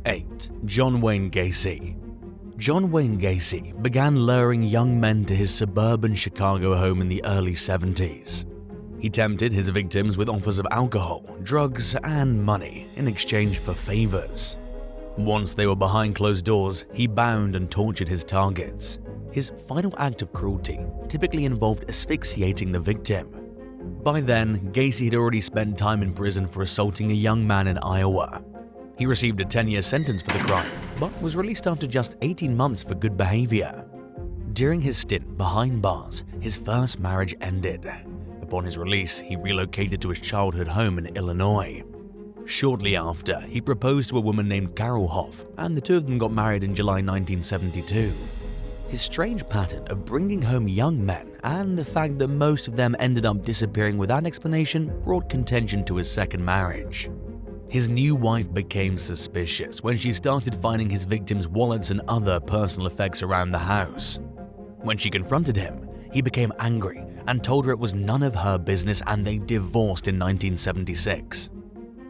8. John Wayne Gacy. John Wayne Gacy began luring young men to his suburban Chicago home in the early 70s. He tempted his victims with offers of alcohol, drugs, and money in exchange for favors. Once they were behind closed doors, he bound and tortured his targets. His final act of cruelty typically involved asphyxiating the victim. By then, Gacy had already spent time in prison for assaulting a young man in Iowa. He received a 10-year sentence for the crime, but was released after just 18 months for good behavior. During his stint behind bars, his first marriage ended. Upon his release, he relocated to his childhood home in Illinois. Shortly after, he proposed to a woman named Carol Hoff, and the two of them got married in July 1972. His strange pattern of bringing home young men and the fact that most of them ended up disappearing without explanation brought contention to his second marriage. His new wife became suspicious when she started finding his victims' wallets and other personal effects around the house. When she confronted him, he became angry and told her it was none of her business, and they divorced in 1976.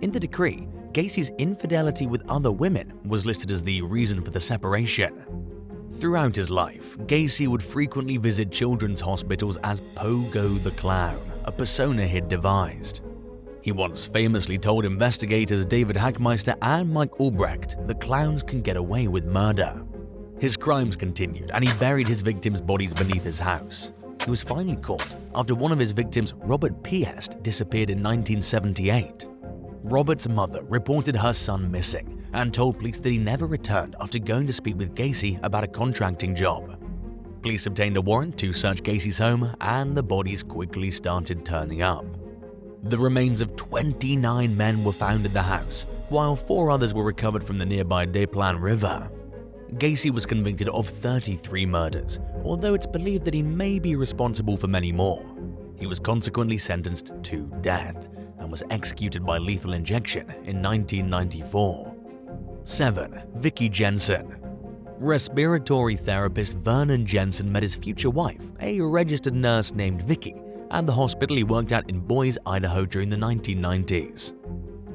In the decree, Gacy's infidelity with other women was listed as the reason for the separation. Throughout his life, Gacy would frequently visit children's hospitals as Pogo the Clown, a persona he'd devised. He once famously told investigators David Hackmeister and Mike Albrecht the clowns can get away with murder. His crimes continued, and he buried his victims' bodies beneath his house. He was finally caught after one of his victims, Robert Piest, disappeared in 1978. Robert's mother reported her son missing and told police that he never returned after going to speak with Gacy about a contracting job. Police obtained a warrant to search Gacy's home, and the bodies quickly started turning up. The remains of 29 men were found at the house, while 4 others were recovered from the nearby Des Plaines River. Gacy was convicted of 33 murders, although it's believed that he may be responsible for many more. He was consequently sentenced to death and was executed by lethal injection in 1994. 7. Vicki Jensen. Respiratory therapist Vernon Jensen met his future wife, a registered nurse named Vicki, at the hospital he worked at in Boise, Idaho during the 1990s.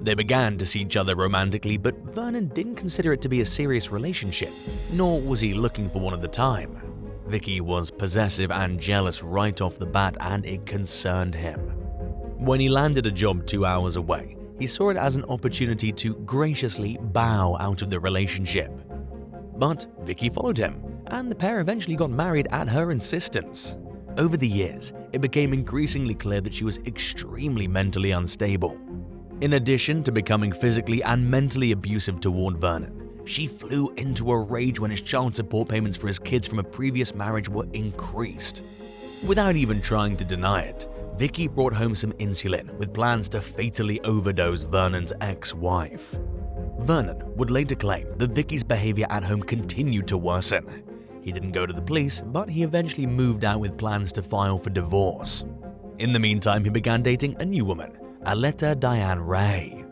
They began to see each other romantically, but Vernon didn't consider it to be a serious relationship, nor was he looking for one at the time. Vicki was possessive and jealous right off the bat, and it concerned him. When he landed a job 2 hours away, he saw it as an opportunity to graciously bow out of the relationship. But Vicki followed him, and the pair eventually got married at her insistence. Over the years, it became increasingly clear that she was extremely mentally unstable. In addition to becoming physically and mentally abusive toward Vernon, she flew into a rage when his child support payments for his kids from a previous marriage were increased. Without even trying to deny it, Vicki brought home some insulin with plans to fatally overdose Vernon's ex-wife. Vernon would later claim that Vicki's behavior at home continued to worsen. He didn't go to the police, but he eventually moved out with plans to file for divorce. In the meantime, he began dating a new woman, Aletta Diane Ray.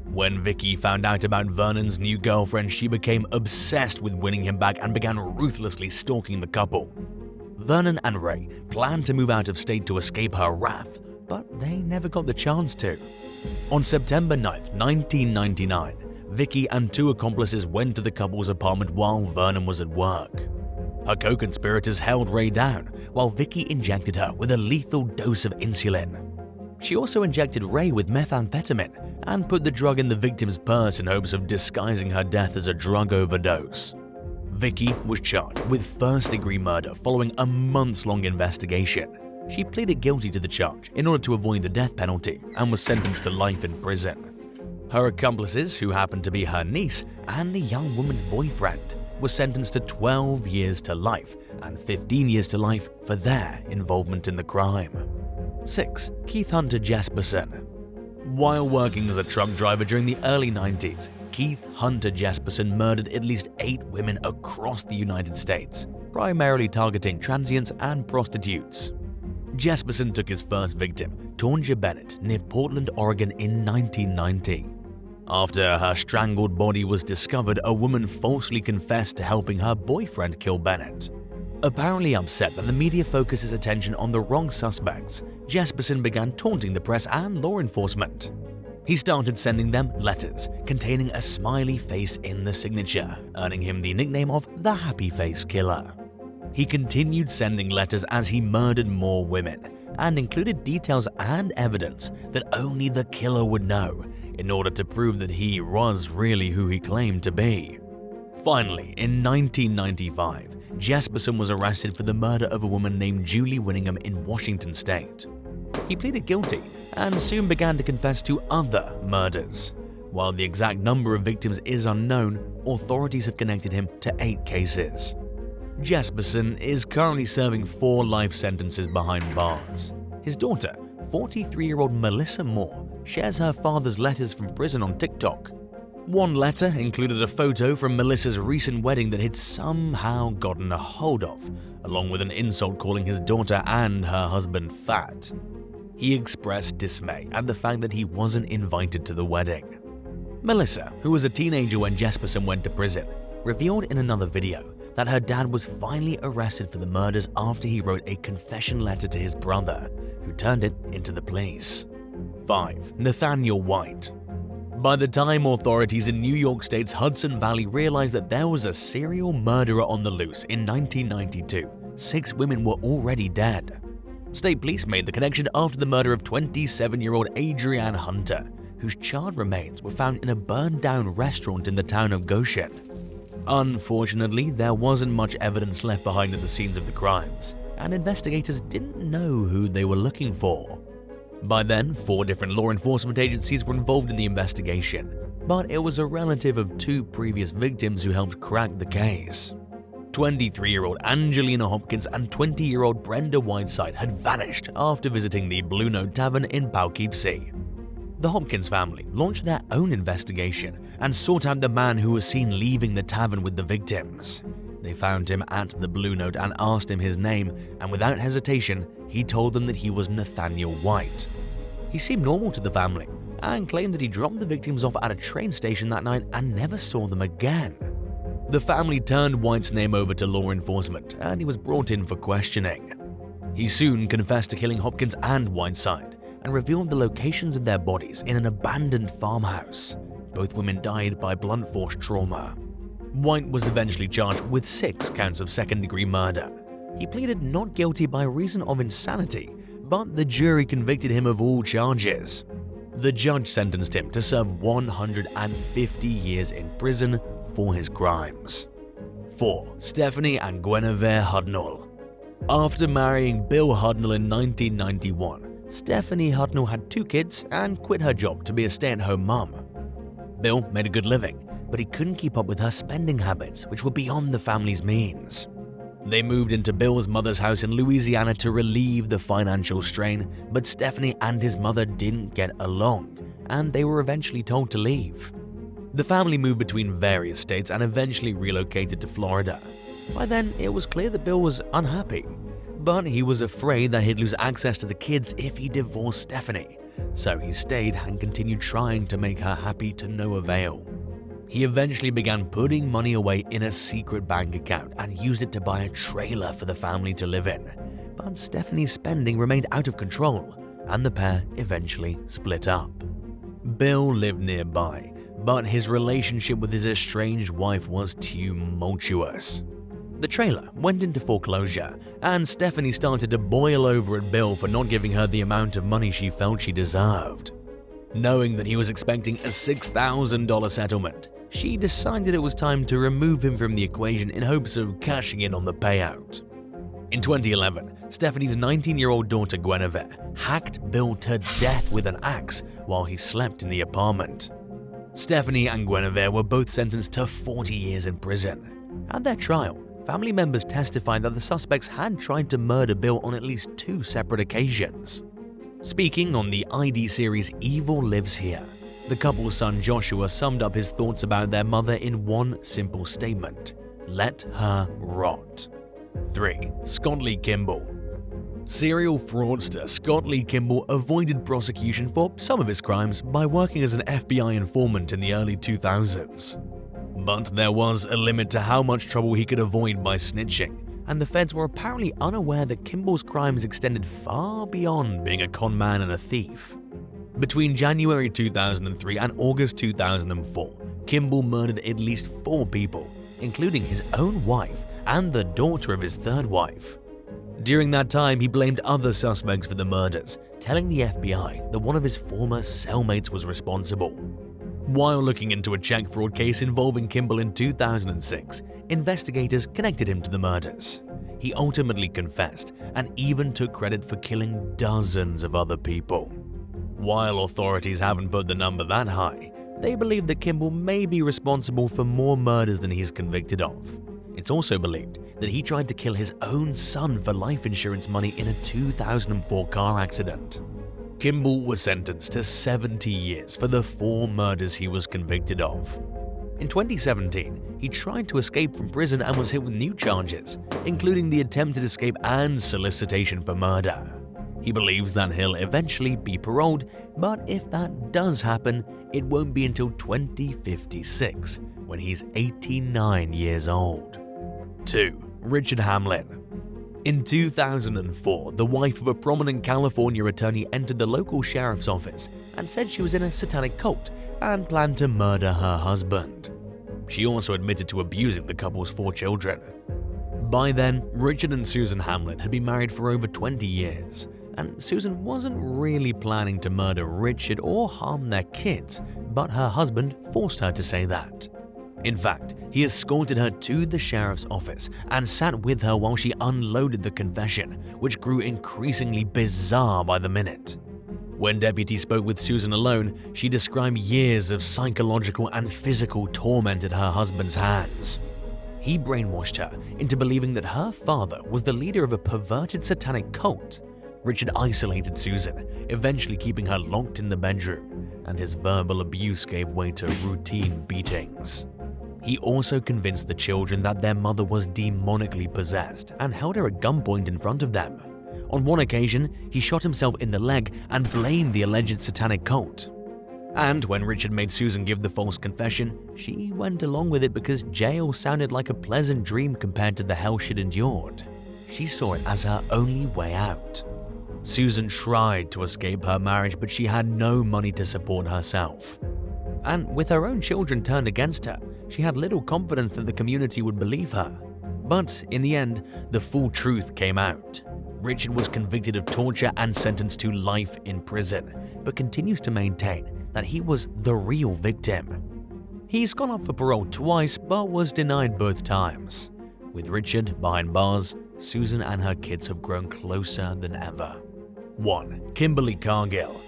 When Vicki found out about Vernon's new girlfriend, she became obsessed with winning him back and began ruthlessly stalking the couple. Vernon and Ray planned to move out of state to escape her wrath, but they never got the chance to. On September 9, 1999, Vicki and 2 accomplices went to the couple's apartment while Vernon was at work. Her co-conspirators held Ray down, while Vicki injected her with a lethal dose of insulin. She also injected Ray with methamphetamine and put the drug in the victim's purse in hopes of disguising her death as a drug overdose. Vicki was charged with first-degree murder following a months-long investigation. She pleaded guilty to the charge in order to avoid the death penalty and was sentenced to life in prison. Her accomplices, who happened to be her niece and the young woman's boyfriend, were sentenced to 12 years to life and 15 years to life for their involvement in the crime. 6. Keith Hunter Jasperson. While working as a truck driver during the early 90s, Keith Hunter Jasperson murdered at least 8 women across the United States, primarily targeting transients and prostitutes. Jasperson took his first victim, Tonja Bennett, near Portland, Oregon in 1990. After her strangled body was discovered, a woman falsely confessed to helping her boyfriend kill Bennett. Apparently upset that the media focuses attention on the wrong suspects, Jasperson began taunting the press and law enforcement. He started sending them letters containing a smiley face in the signature, earning him the nickname of the Happy Face Killer. He continued sending letters as he murdered more women, and included details and evidence that only the killer would know in order to prove that he was really who he claimed to be. Finally, in 1995, Jasperson was arrested for the murder of a woman named Julie Winningham in Washington state. He pleaded guilty and soon began to confess to other murders. While the exact number of victims is unknown, authorities have connected him to 8 cases. Jasperson is currently serving 4 life sentences behind bars. His daughter, 43-year-old Melissa Moore, shares her father's letters from prison on TikTok. One letter included a photo from Melissa's recent wedding that he'd somehow gotten a hold of, along with an insult calling his daughter and her husband fat. He expressed dismay at the fact that he wasn't invited to the wedding. Melissa, who was a teenager when Jasperson went to prison, revealed in another video that her dad was finally arrested for the murders after he wrote a confession letter to his brother, who turned it into the police. 5. Nathaniel White. By the time authorities in New York State's Hudson Valley realized that there was a serial murderer on the loose in 1992, 6 women were already dead. State police made the connection after the murder of 27-year-old Adrienne Hunter, whose charred remains were found in a burned-down restaurant in the town of Goshen. Unfortunately, there wasn't much evidence left behind at the scenes of the crimes, and investigators didn't know who they were looking for. By then, 4 different law enforcement agencies were involved in the investigation, but it was a relative of 2 previous victims who helped crack the case. 23-year-old Angelina Hopkins and 20-year-old Brenda Whiteside had vanished after visiting the Blue Note Tavern in Poughkeepsie. The Hopkins family launched their own investigation and sought out the man who was seen leaving the tavern with the victims. They found him at the Blue Note and asked him his name, and without hesitation, he told them that he was Nathaniel White. He seemed normal to the family and claimed that he dropped the victims off at a train station that night and never saw them again. The family turned White's name over to law enforcement, and he was brought in for questioning. He soon confessed to killing Hopkins and Whiteside and revealed the locations of their bodies in an abandoned farmhouse. Both women died by blunt force trauma. White was eventually charged with 6 counts of second-degree murder. He pleaded not guilty by reason of insanity, but the jury convicted him of all charges. The judge sentenced him to serve 150 years in prison for his crimes. 4. Stephanie and Guinevere Hudnall. After marrying Bill Hudnall in 1991, Stephanie Hudnall had 2 kids and quit her job to be a stay-at-home mom. Bill made a good living, but he couldn't keep up with her spending habits, which were beyond the family's means. They moved into Bill's mother's house in Louisiana to relieve the financial strain, but Stephanie and his mother didn't get along, and they were eventually told to leave. The family moved between various states and eventually relocated to Florida. By then, it was clear that Bill was unhappy, but he was afraid that he'd lose access to the kids if he divorced Stephanie, so he stayed and continued trying to make her happy to no avail. He eventually began putting money away in a secret bank account and used it to buy a trailer for the family to live in, but Stephanie's spending remained out of control, and the pair eventually split up. Bill lived nearby, but his relationship with his estranged wife was tumultuous. The trailer went into foreclosure, and Stephanie started to boil over at Bill for not giving her the amount of money she felt she deserved. Knowing that he was expecting a $6,000 settlement, she decided it was time to remove him from the equation in hopes of cashing in on the payout. In 2011, Stephanie's 19-year-old daughter Guinevere hacked Bill to death with an axe while he slept in the apartment. Stephanie and Guinevere were both sentenced to 40 years in prison. At their trial, family members testified that the suspects had tried to murder Bill on at least 2 separate occasions. Speaking on the ID series Evil Lives Here, the couple's son Joshua summed up his thoughts about their mother in one simple statement: let her rot. 3. Sconly Kimball. Serial fraudster Sconly Kimball avoided prosecution for some of his crimes by working as an FBI informant in the early 2000s. But there was a limit to how much trouble he could avoid by snitching, and the feds were apparently unaware that Kimball's crimes extended far beyond being a con man and a thief. Between January 2003 and August 2004, Kimball murdered at least 4 people, including his own wife and the daughter of his third wife. During that time, he blamed other suspects for the murders, telling the FBI that one of his former cellmates was responsible. While looking into a check fraud case involving Kimball in 2006, investigators connected him to the murders. He ultimately confessed and even took credit for killing dozens of other people. While authorities haven't put the number that high, they believe that Kimball may be responsible for more murders than he's convicted of. It's also believed that he tried to kill his own son for life insurance money in a 2004 car accident. Kimball was sentenced to 70 years for the 4 murders he was convicted of. In 2017, he tried to escape from prison and was hit with new charges, including the attempted escape and solicitation for murder. He believes that he'll eventually be paroled, but if that does happen, it won't be until 2056, when he's 89 years old. 2. Richard Hamlin. In 2004, the wife of a prominent California attorney entered the local sheriff's office and said she was in a satanic cult and planned to murder her husband. She also admitted to abusing the couple's 4 children. By then, Richard and Susan Hamlin had been married for over 20 years, and Susan wasn't really planning to murder Richard or harm their kids, but her husband forced her to say that. In fact, he escorted her to the sheriff's office and sat with her while she unloaded the confession, which grew increasingly bizarre by the minute. When deputies spoke with Susan alone, she described years of psychological and physical torment at her husband's hands. He brainwashed her into believing that her father was the leader of a perverted satanic cult. Richard isolated Susan, eventually keeping her locked in the bedroom, and his verbal abuse gave way to routine beatings. He also convinced the children that their mother was demonically possessed and held her at gunpoint in front of them. On one occasion, he shot himself in the leg and blamed the alleged satanic cult. And when Richard made Susan give the false confession, she went along with it because jail sounded like a pleasant dream compared to the hell she'd endured. She saw it as her only way out. Susan tried to escape her marriage, but she had no money to support herself. And with her own children turned against her, she had little confidence that the community would believe her. But in the end, the full truth came out. Richard was convicted of torture and sentenced to life in prison, but continues to maintain that he was the real victim. He's gone up for parole twice, but was denied both times. With Richard behind bars, Susan and her kids have grown closer than ever. 1. Kimberly Cargill.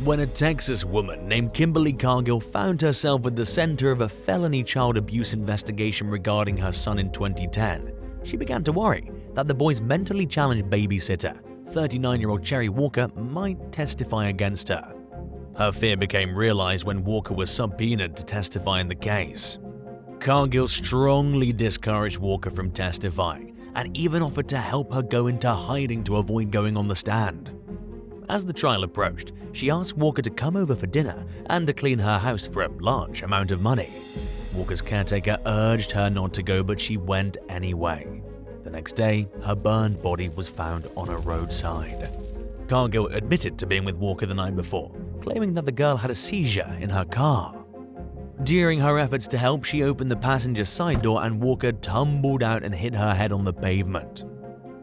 When a Texas woman named Kimberly Cargill found herself at the center of a felony child abuse investigation regarding her son in 2010, she began to worry that the boy's mentally challenged babysitter, 39-year-old Cherry Walker, might testify against her. Her fear became realized when Walker was subpoenaed to testify in the case. Cargill strongly discouraged Walker from testifying and even offered to help her go into hiding to avoid going on the stand. As the trial approached, she asked Walker to come over for dinner and to clean her house for a large amount of money. Walker's caretaker urged her not to go, but she went anyway. The next day, her burned body was found on a roadside. Cargill admitted to being with Walker the night before, claiming that the girl had a seizure in her car. During her efforts to help, she opened the passenger side door and Walker tumbled out and hit her head on the pavement.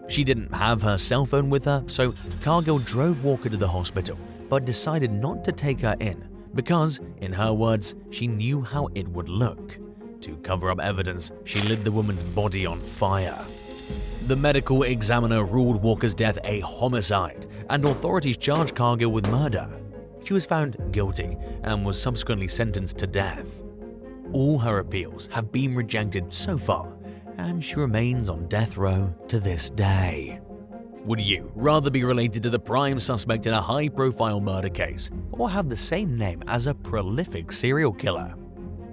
She didn't have her cell phone with her, so Cargill drove Walker to the hospital, but decided not to take her in because, in her words, she knew how it would look. To cover up evidence, she lit the woman's body on fire. The medical examiner ruled Walker's death a homicide, and authorities charged Cargill with murder. She was found guilty and was subsequently sentenced to death. All her appeals have been rejected so far, and she remains on death row to this day. Would you rather be related to the prime suspect in a high-profile murder case, or have the same name as a prolific serial killer?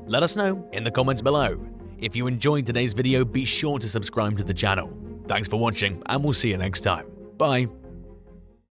Let us know in the comments below. If you enjoyed today's video, be sure to subscribe to the channel. Thanks for watching, and we'll see you next time. Bye.